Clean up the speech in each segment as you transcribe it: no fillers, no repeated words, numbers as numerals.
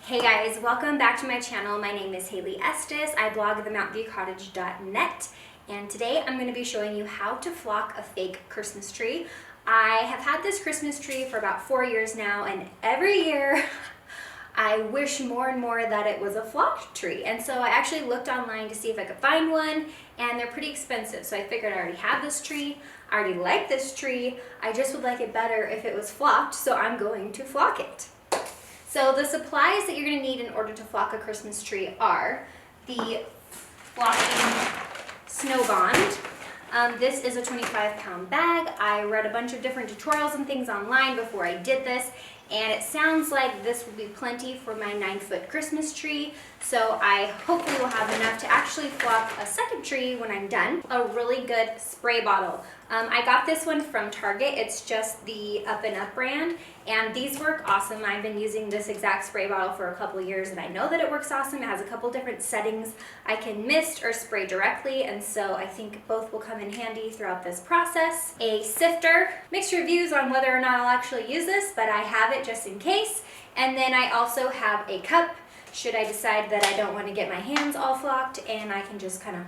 Hey guys, welcome back to my channel. My name is Haley Estes. I blog at themountainviewcottage.net, and today I'm going to be showing you how to flock a fake Christmas tree. I have had this Christmas tree for about 4 years now, and every year I wish more and more that it was a flocked tree. And so I actually looked online to see if I could find one, and they're pretty expensive. So I figured I already have this tree, I already like this tree, I just would like it better if it was flocked, so I'm going to flock it. So the supplies that you're going to need in order to flock a Christmas tree are the flocking snow bond. This is a 25-pound bag. I read a bunch of different tutorials and things online before I did this, and it sounds like this will be plenty for my 9-foot Christmas tree. So I hopefully will have enough to actually flock a second tree when I'm done. A really good spray bottle. I got this one from Target. It's just the Up and Up brand, and these work awesome. I've been using this exact spray bottle for a couple of years, and I know that it works awesome. It has a couple different settings. I can mist or spray directly, and so I think both will come in handy throughout this process. A sifter. Mixed reviews on whether or not I'll actually use this, but I have it just in case. And then I also have a cup, should I decide that I don't want to get my hands all flocked, and I can just kind of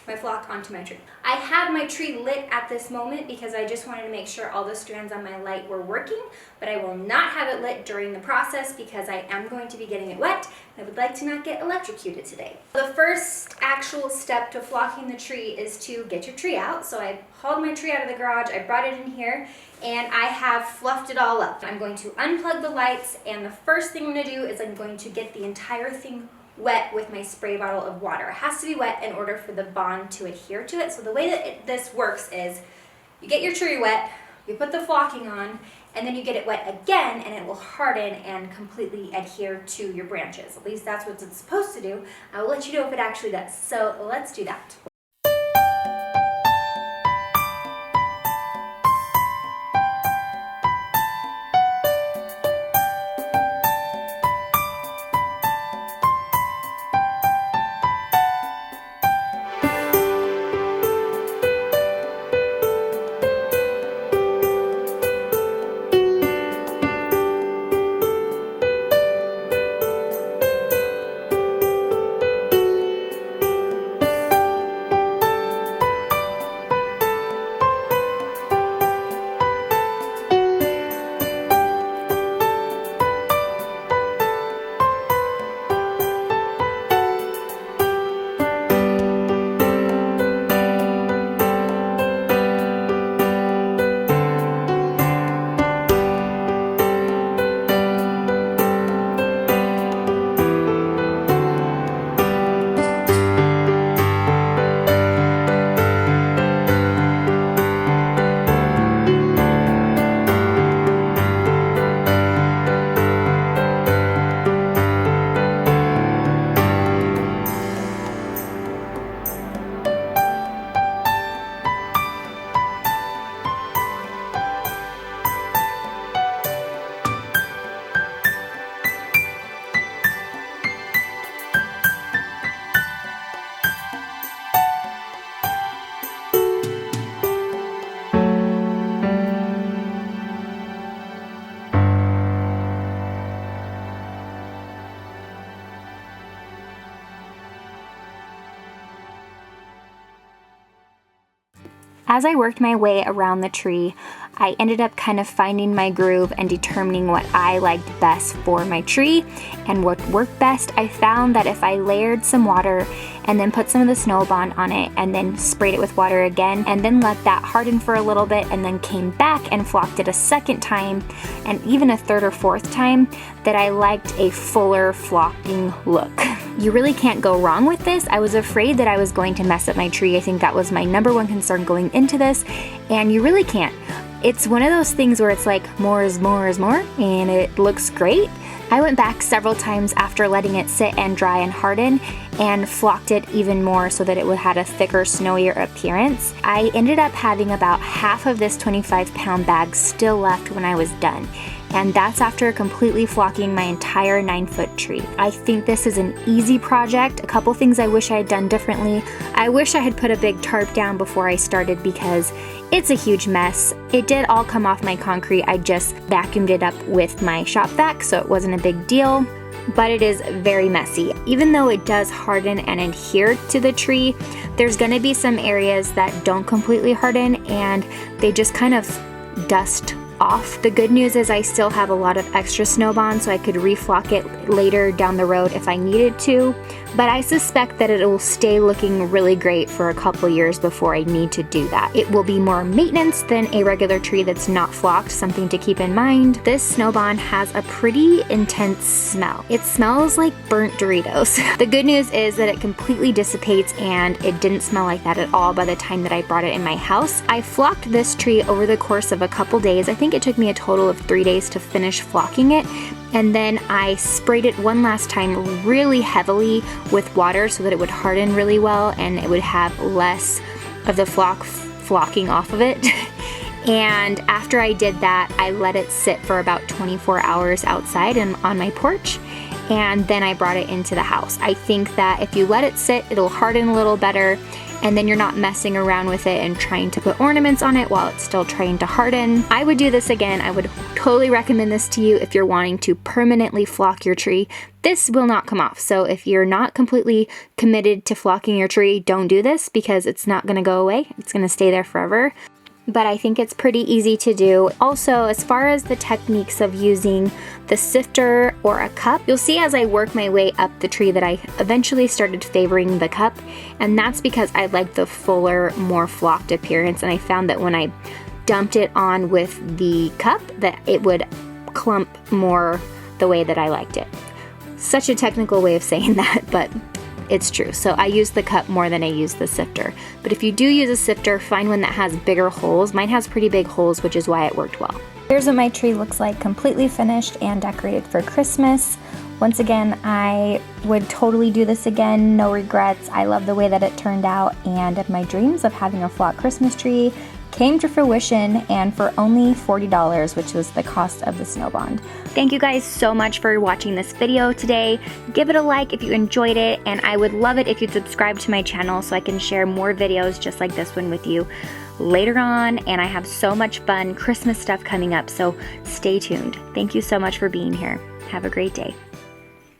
my flock onto my tree. I have my tree lit at this moment because I just wanted to make sure all the strands on my light were working, but I will not have it lit during the process because I am going to be getting it wet. I would like to not get electrocuted today. The first actual step to flocking the tree is to get your tree out. So I hauled my tree out of the garage, I brought it in here, and I have fluffed it all up. I'm going to unplug the lights, and the first thing I'm going to do is I'm going to get the entire thing wet with my spray bottle of water. It has to be wet in order for the bond to adhere to it. So the way that this works is you get your tree wet, you put the flocking on, and then you get it wet again, and it will harden and completely adhere to your branches. At least that's what it's supposed to do. I will let you know if it actually does. So let's do that. As I worked my way around the tree, I ended up kind of finding my groove and determining what I liked best for my tree and what worked best. I found that if I layered some water and then put some of the snow bond on it and then sprayed it with water again and then let that harden for a little bit and then came back and flocked it a second time and even a third or fourth time, that I liked a fuller flocking look. You really can't go wrong with this. I was afraid that I was going to mess up my tree. I think that was my number one concern going into this, and you really can't. It's one of those things where it's like more is more is more, and it looks great. I went back several times after letting it sit and dry and harden and flocked it even more so that it would have a thicker, snowier appearance. I ended up having about half of this 25-pound bag still left when I was done. and that's after completely flocking my entire 9-foot tree. I think this is an easy project. A couple things I wish I had done differently. I wish I had put a big tarp down before I started because it's a huge mess. It did all come off my concrete. I just vacuumed it up with my shop vac, so it wasn't a big deal. But it is very messy. Even though it does harden and adhere to the tree, there's gonna be some areas that don't completely harden and they just kind of dust off. The good news is I still have a lot of extra snow bond, so I could reflock it later down the road if I needed to, but I suspect that it will stay looking really great for a couple years before I need to do that. It will be more maintenance than a regular tree that's not flocked, something to keep in mind. This snow bond has a pretty intense smell. It smells like burnt Doritos. The good news is that it completely dissipates and it didn't smell like that at all by the time that I brought it in my house. I flocked this tree over the course of a couple days. I think it took me a total of 3 days to finish flocking it. And then I sprayed it one last time really heavily with water so that it would harden really well and it would have less of the flocking off of it. And after I did that, I let it sit for about 24 hours outside and on my porch. And then I brought it into the house. I think that if you let it sit, it'll harden a little better, and then you're not messing around with it and trying to put ornaments on it while it's still trying to harden. I would do this again. I would totally recommend this to you if you're wanting to permanently flock your tree. This will not come off. So if you're not completely committed to flocking your tree, don't do this because it's not gonna go away. It's gonna stay there forever. But I think it's pretty easy to do. Also, as far as the techniques of using the sifter or a cup, you'll see as I work my way up the tree that I eventually started favoring the cup, and that's because I like the fuller, more flocked appearance, and I found that when I dumped it on with the cup that it would clump more the way that I liked it. Such a technical way of saying that, but it's true. So I use the cup more than I use the sifter. But if you do use a sifter, find one that has bigger holes. Mine has pretty big holes, which is why it worked well. Here's what my tree looks like, completely finished and decorated for Christmas. Once again, I would totally do this again, no regrets. I love the way that it turned out, and my dreams of having a flocked Christmas tree came to fruition, and for only $40, which was the cost of the snow bond. Thank you guys so much for watching this video today. Give it a like if you enjoyed it, and I would love it if you'd subscribe to my channel so I can share more videos just like this one with you later on, and I have so much fun Christmas stuff coming up, so stay tuned. Thank you so much for being here. Have a great day.